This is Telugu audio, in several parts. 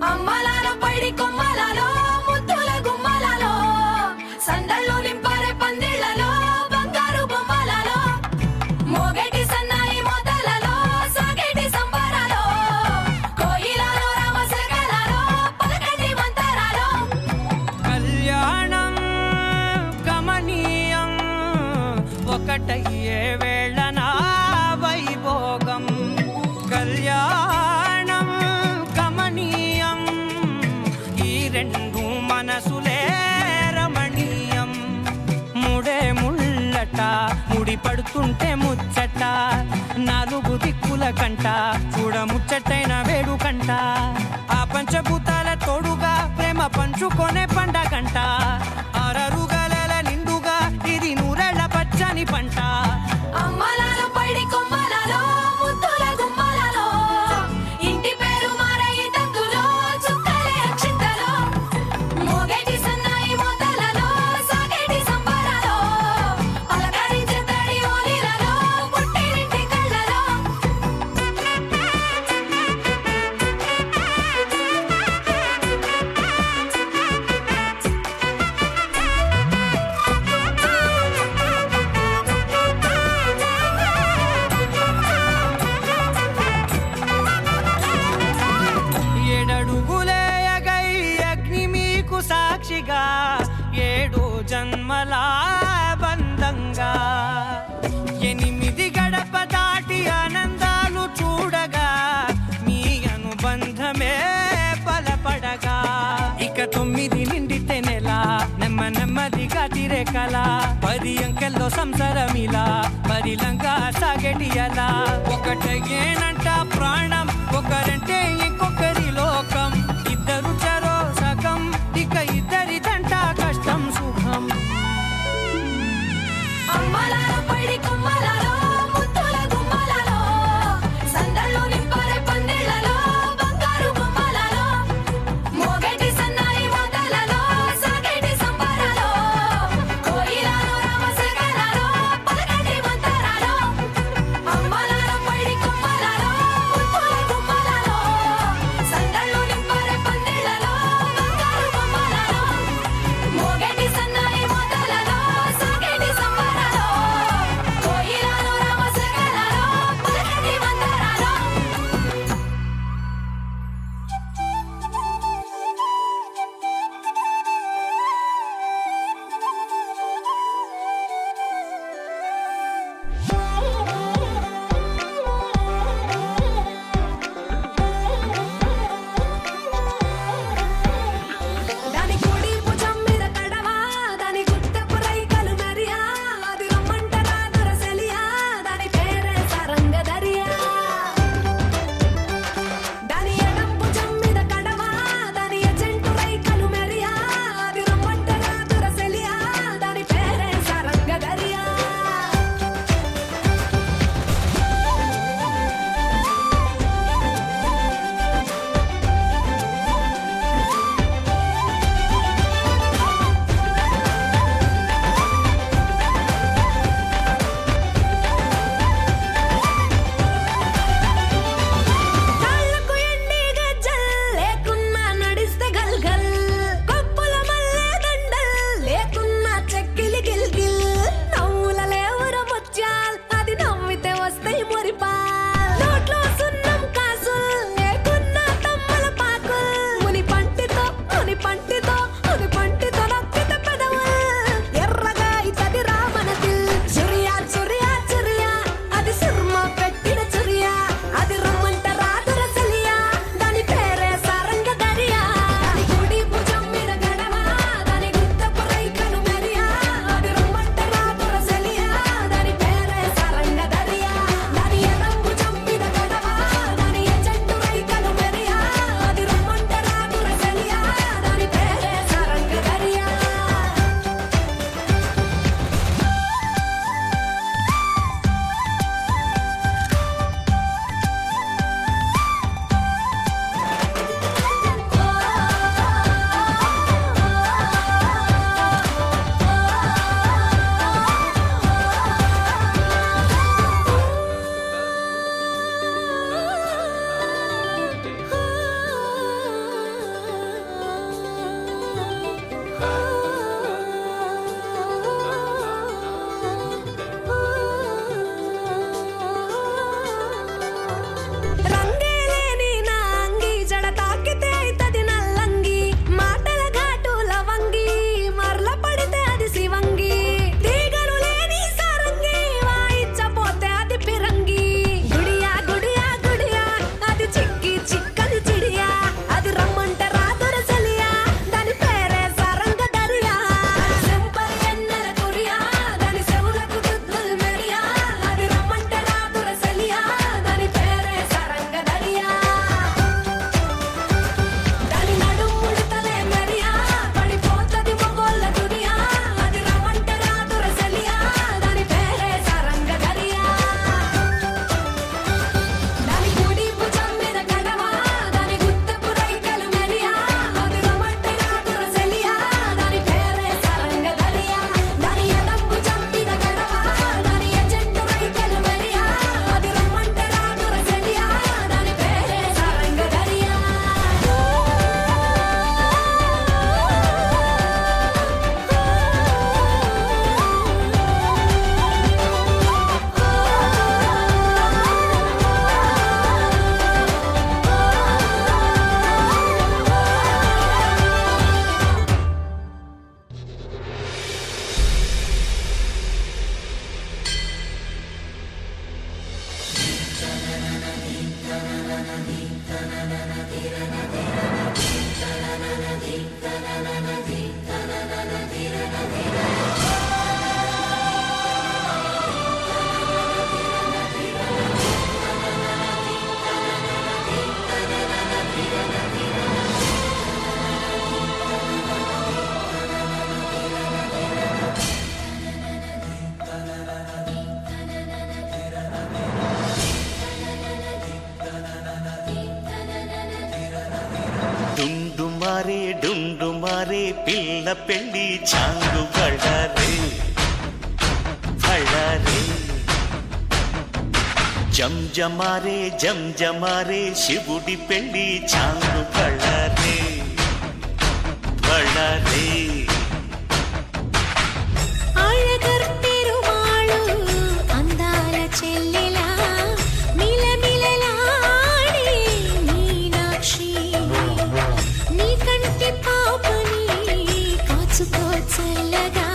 అమ్మలాలో పైడి కొమ్మలలో ముద్దుల గుమ్మలలో సందళ్ళు నింపారే పందిళ్లలో బంగారు బొమ్మలలో మోగేటి సన్నాయి మోతలలో సాగేటి సంబరాలో కోయిలలో రామశకలలో పలకటి మంతరాలో కళ్యాణం గమనీయం ఒకటయ్యే వేళ నా వైభోగం కళ్యాణం గమనీయం ఈ రెండు మనసులే రమణీయం ముడే ముళ్ళట ముడి పడుతుంటే ముచ్చట నాలుగు దిక్కుల కంట చూడ ముచ్చటైన వేడుకంట ఆ పంచభూతాల తోడుగా ప్రేమ పంచుకొనే పండగంట ఆరరుగల నిండుగా ఇది నూరెళ్ళ పచ్చని పంట అమ్మలాలో పైడి కొమ్మలలో ముద్దుల గుమ్మలలో ఇంటి పేరు మారయి తందులో చుక్కలే అక్షింతలో మోగేటి సన్నాయి మోతలలో సాగేటి సంబరాలో పలకరించే తడి ఓలిలలో పుట్టినింటి కళ్ళలో ఏడడుగులే ఎగై అగ్ని మీకు సాక్షిగా ఏడు జన్మల బంధంగా ఎనిమిది గడప దాటి ఆనందాలు చూడగా మీ అనుబంధమే బలపడగా ఇక 9 నిండితే నెల నెమ్మదిగా తిరే కల 10 అంకెల్లో సంసారమిలా పరిలంగా సాగటి అలా ఒకటేనంట ప్రాణం ఒకరంటే ఇంకొకరి లోకం ఇద్దరు చరో సగం ఇక ఇద్దరిదంట కష్టం సుఖం అమ్మలాలో పైడి కొమ్మలలో ముద్దుల గుమ్మలలో సందళ్ళు నింపారే పందిళ్లలో బంగారు బొమ్మలలో మోగేటి సన్నాయి మోతలలో సాగేటి సంబరాలో కోయిలలో రామశకలలో పలకటి మంతరాలో అమ్మలాలో పైడి కొమ్మలలో ముద్దుల గుమ్మలలో పెళ్ళి చాంగు బళ్ళారే బళ్ళారే జంజమారే జంజమారే శివుడి పెళ్ళి చాంగు బళ్ళారే బళ్ళారే అళగర్ పెరుమాళు అందాల చెల్లెలా మిలమిలలాడే మీనాక్షి నీ కంటి పాపని కాచుకో చల్లగా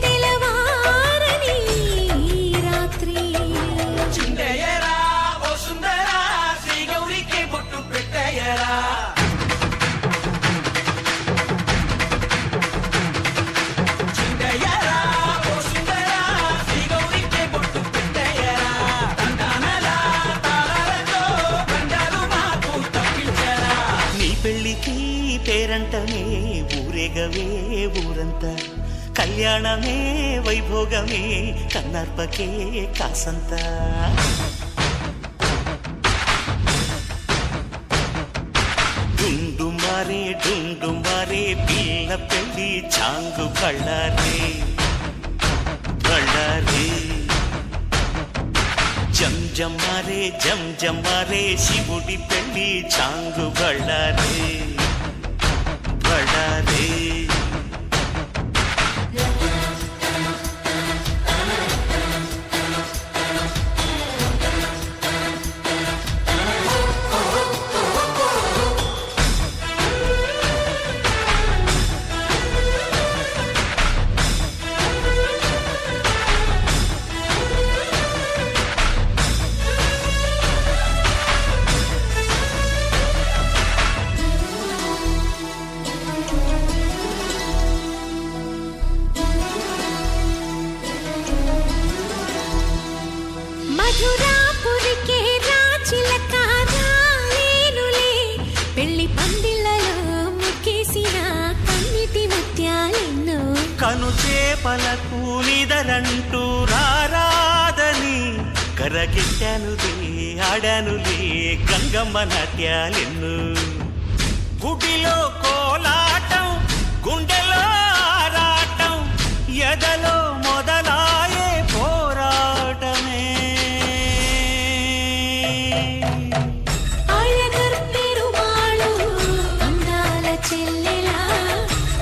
తెలవారని ఈ రాత్రి చిందయ్యరా ఓ సుందరా శ్రీ గౌరికి బొట్టు పెట్టయ్యరా చిందయ్యరా ఓ సుందరా శ్రీ గౌరికి బొట్టు పెట్టయ్యరా తందానలా తాళాలతో బండారు మాకు తప్పించరా నీ పెళ్ళికి పేరంటమే ఊరేగవే ఊరంతా కళ్యాణమే వైభోగమే కన్నార్పకే కాసంత డుండు మారే పిల్ల పెళ్ళి చాంగు బళ్ళారే బళ్ళారే జంజమారే జంజమారే శివుడి పెళ్ళి చాంగు బళ్ళారే బళ్ళారే మధురాపురికే రాచిలక రాలేనులే పెళ్లి పందిళ్ళలో ముక్కేసిన కన్నిటి ముత్యాలెన్నో కను చేపలకు నిదరంటూ రారాదని కరగిట్టానులే ఆడానులే గంగమ్మ నాట్యాలెన్ను గుడిలో కోలాటం గుండెలో ఆరాటం ఎదలో మొదలాయే పోరాటమే అళగర్ పెరుమాళు అందాల చెల్లెలా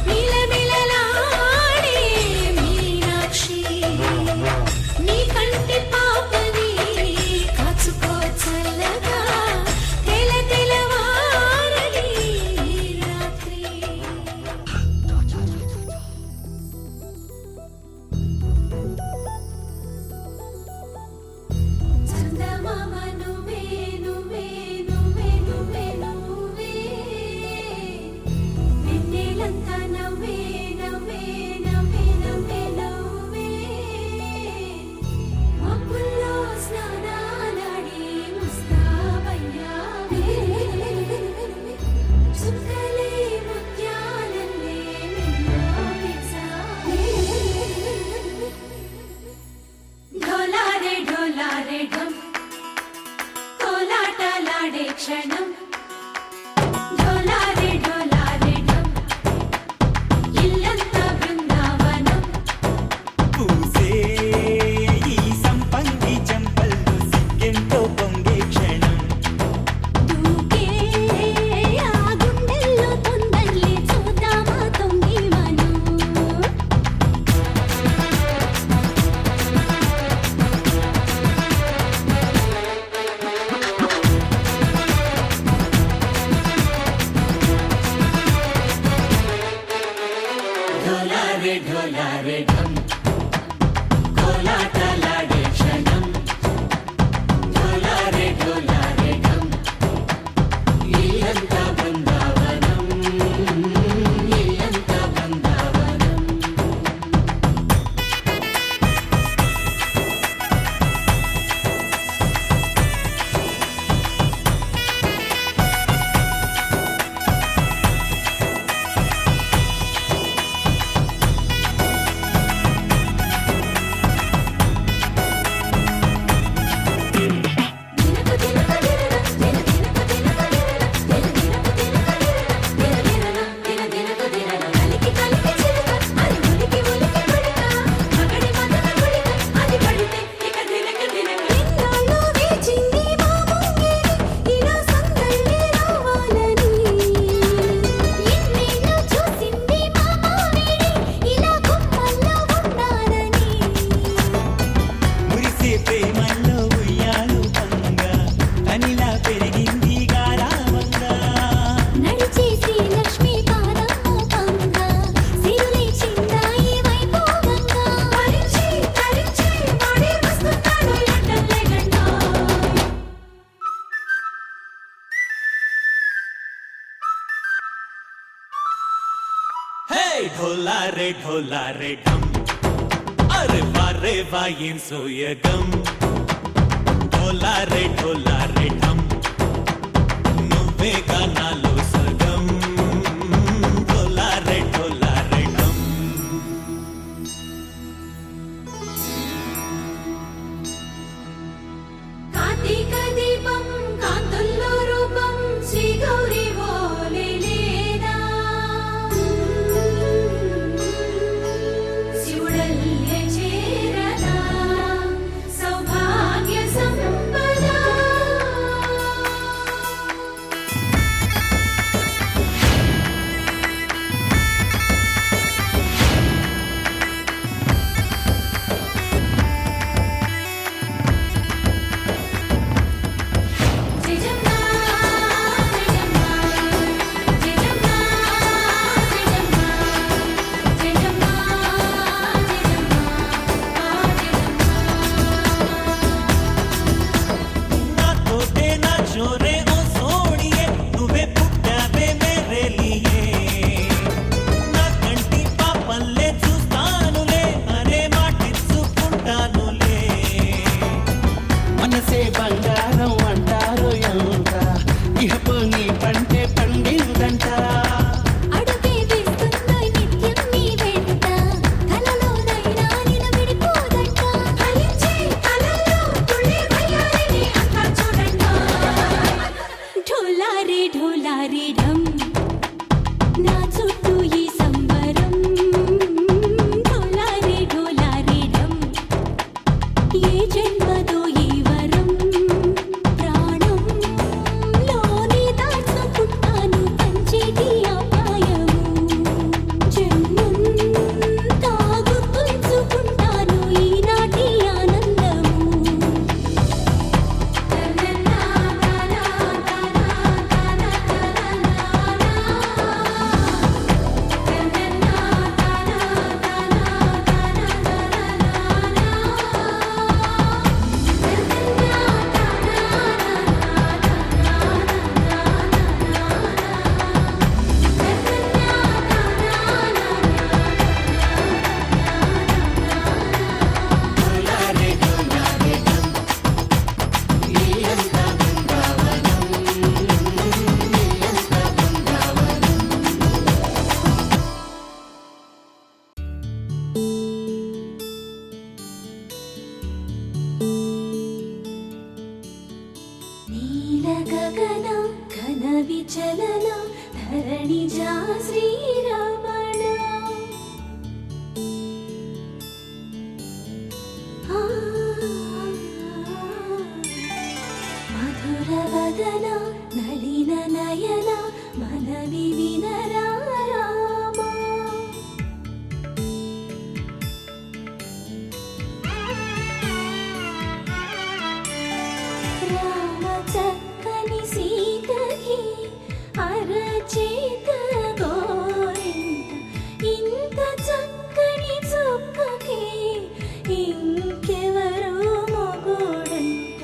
మిలమిలలాడే మీనాక్షి నీ కంటి పాపని కాచుకో చల్లగా తెలవారని ఈ రాత్రి ढोलारे ढम अरे वारे वाइन सोयगम ढोलारे ढम నువ్వే గానాలో సగం ढोलारे ढम కార్తీక దీపం కాంతుల్లో రూపం శ్రీ గౌరీ ఓలే లేదా శివుడల్లే చేరదా సౌభాగ్య సంపద జయజమ్మా జయజమ్మా జయజమ్మా జయజమ్మా జయజమ్మా నా తోటే నా చోరే ఓ సోడియే నువ్వే పుట్టావే మేరే లియే నా కంటి పాపల్లే చూస్తానులే అనే మాటిచ్చుకుంటానులే మనసే బంగారం అంటారు ఎంత ఇహపు నీ పంటే పండిందంట అడుగే వేస్తుందో నిత్యం నీ వెంట కలలోనైనా నిలబడిపోదంట ఫలించే కలల్లో తుళ్ళే వయ్యారిని అంతా చూడంట ఢోలారే ఢమ్ నా చుట్టూ ఈ సంబరం ఢోలారే ఢమ్ ఏ జన్మదో ఈ వరం ప్రాణంలోనే దాచుకుంటాను పంచేటి అపాయము జన్మంతా గుర్తుంచుకుంటాను ఈనాటి ఆనందము నీల గగన ఘన విచలన ధరణిజా శ్రీరమణ మధుర వదన నళిన నయన మనవి వినరా రామా రామ చక్కని సీతకి అరచేత గోరింట ఇంత చక్కని చుక్కకి ఇంకెవరు మొగుడంట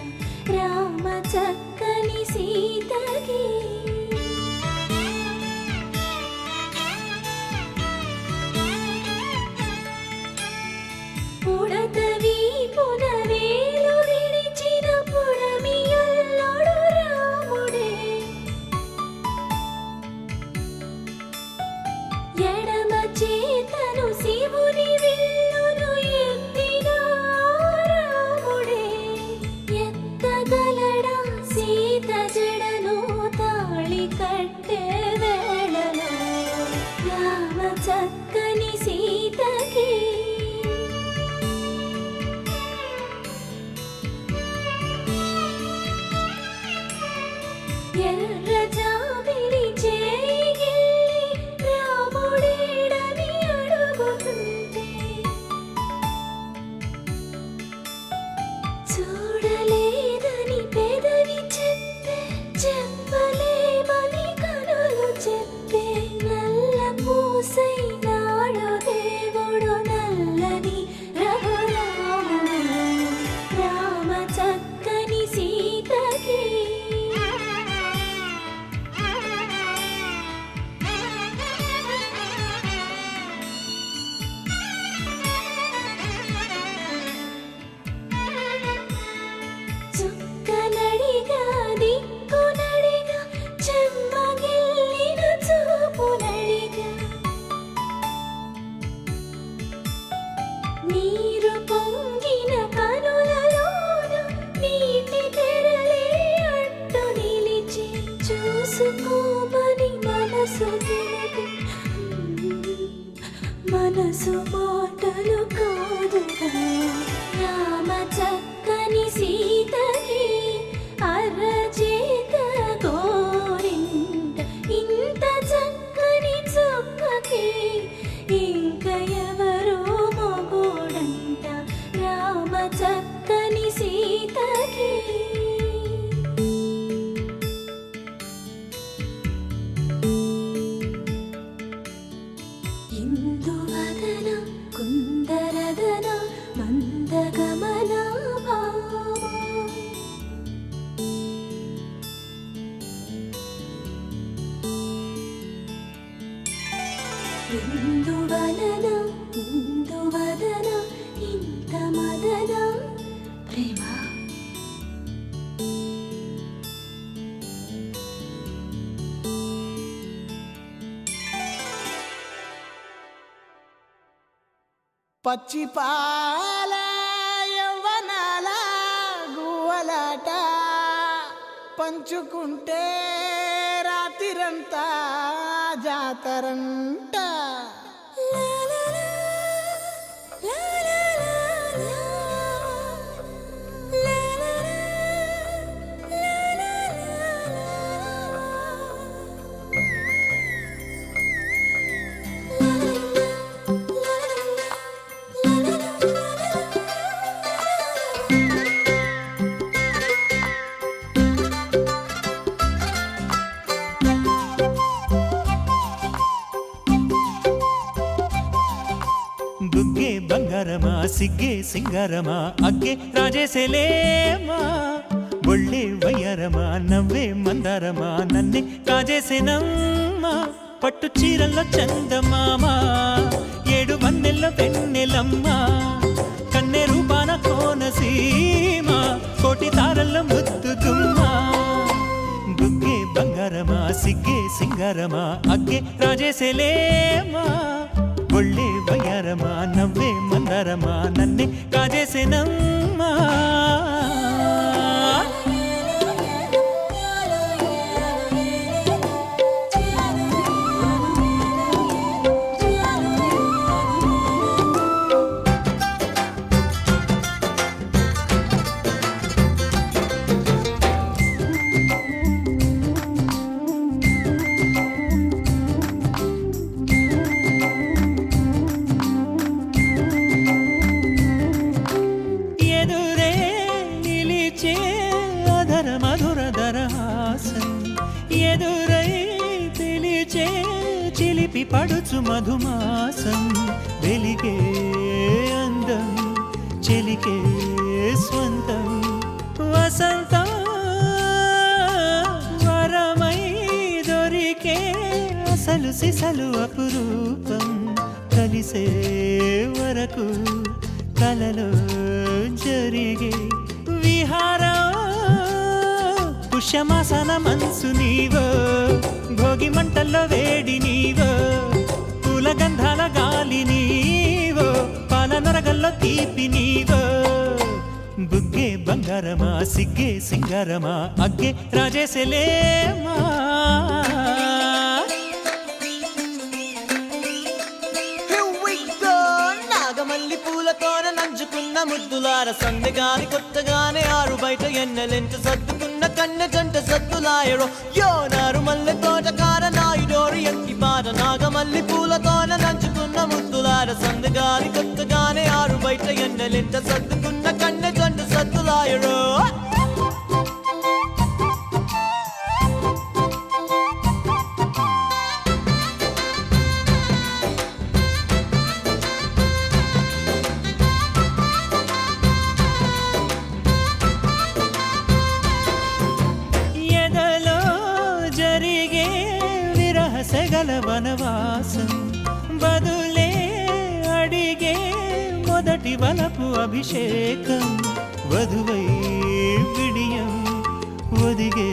రామ చక్కని సీతకి పుడతవి పునవేలు విడిచిన పుడమియల్లోడు రాముడే ఎడమ చేతను శివుని విల్లును ఎత్తిన రాముడే ఎత్తగలడా సీత జడను తాళి కట్టే వేళలో రామ చక్కని సీతకి ఎర్ర జాబిలి చేయి రాముడేడని అడుగుతుంటే చూడలేదని పెదవి చెప్పే చెప్పలేమని కనులు చెప్పే నల్ల పూసై నాడు దేవుడు నల్లని రఘురాముడు రామ చక్కని సీతకి చక్కని సీతకి అరచేత గోరింట ఇంత చక్కని చుక్కకి ఇంక ఎవరో మొగుడంట రామ చక్కని సీతకి ఇందువదన కుందరదన మందగమన భామ ఇందువలన ఇందువదన ఇంత మదన ప్రేమ పచ్చి పాల యవ్వనాల గువ్వలాట పంచుకుంటే రాత్రిరంతా జాతరంట బుగ్గే బంగారమా సిగ్గే సింగారమా అగ్గే రాజేసేలేమా ఒళ్ళే వయ్యారమా నవ్వే మందారమా నన్నే కాజేసేనమ్మా పట్టు చీరల్లో చందమామా ఏడు వన్నెల్లో పెన్నెలమ్మా కన్నె రూపాన కోనసీమ కోటి తారల్లో ముద్దుతుమ్మా బుగ్గే బంగారమా సిగ్గే సింగారమా అగ్గే రాజేసేలేమా ఒళ్ళే వయ్యారమా నవ్వే మందారమా నన్నే కాజేసేనమ్మా ఎదురే నిలిచే అధర మధుర దరహాసం ఎదురై పిలిచే చిలిపి పడుచు మధుమాసం వెలిగే అందం చెలికే స్వంతం వసంతం వరమై దొరికే అసలు సిసలు అపురూపం కలిసే వరకు కలలో జరిగే విహారం పుష్యమాసన మనసు నీవో భోగి మంటల్లో వేడి నీవో పూల గంధాల గాలి నీవో పాల నరగల్లో తీపి నీవో బుగ్గే బంగారమా సిగ్గే సింగారమా అగ్గే రాజేసేలేమా నాగమల్లి పూలతోన నంచుకున్న ముద్దులార సందగాని కొత్తగానే ఆరు బయట ఎన్నెలెంట సర్దుకున్న కన్నె జంట సద్దులాయరో యో నారు మల్లె తోటకార నాయుడోరు ఎక్కి పాట నాగమల్లి పూలతోన నంచుకున్న ముద్దులార సందగాని కొత్తగానే ఆరు బయట ఎన్నెలెంట సర్దుకున్న కన్నె జంట సద్దులాయరో సెగల వనవాసం బదులే అడిగే మొదటి వలపు అభిషేకం వధువై విడియం ఒదిగే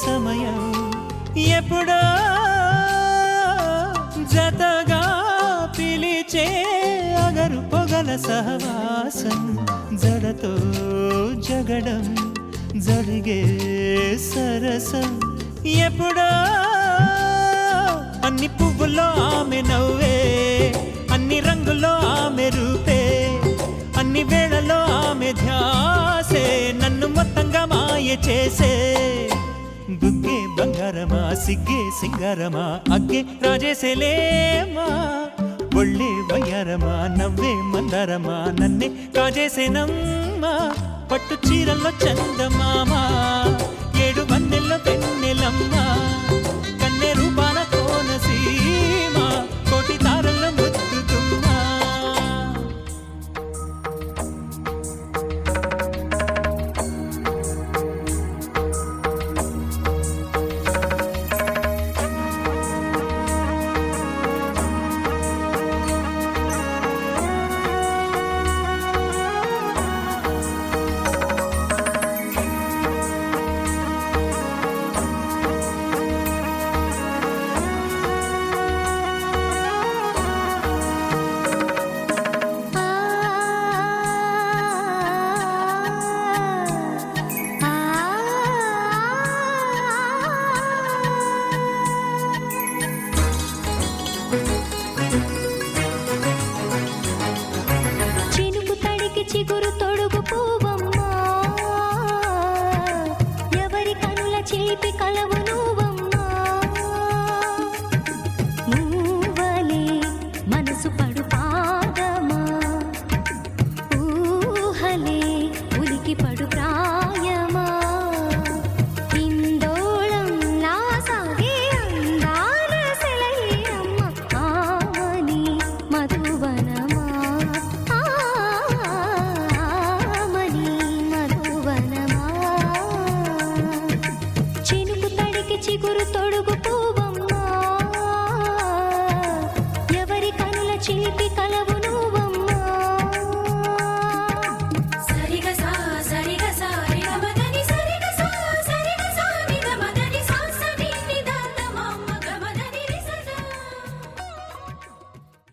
సమయం ఎప్పుడో జతగా పిలిచే అగరు పొగల సహవాసం జడతో జగడం జరిగే సరసం ఎప్పుడో అన్ని పువ్వుల్లో ఆమె నవ్వే అన్ని రంగుల్లో ఆమె రూపే అన్ని ఈ వేళలో ఆమె ధ్యాసే నన్ను మొత్తంగా మాయ చేసే బుగ్గే బంగారమా సిగ్గే సింగారమా అగ్గే రాజేసేలేమా ఒళ్ళే వయ్యారమా నవ్వే మందారమా నన్నే కాజేసేనమ్మా పట్టు చీరల్లో చందమామా 7 వన్నెల్లో వెన్నెలమ్మా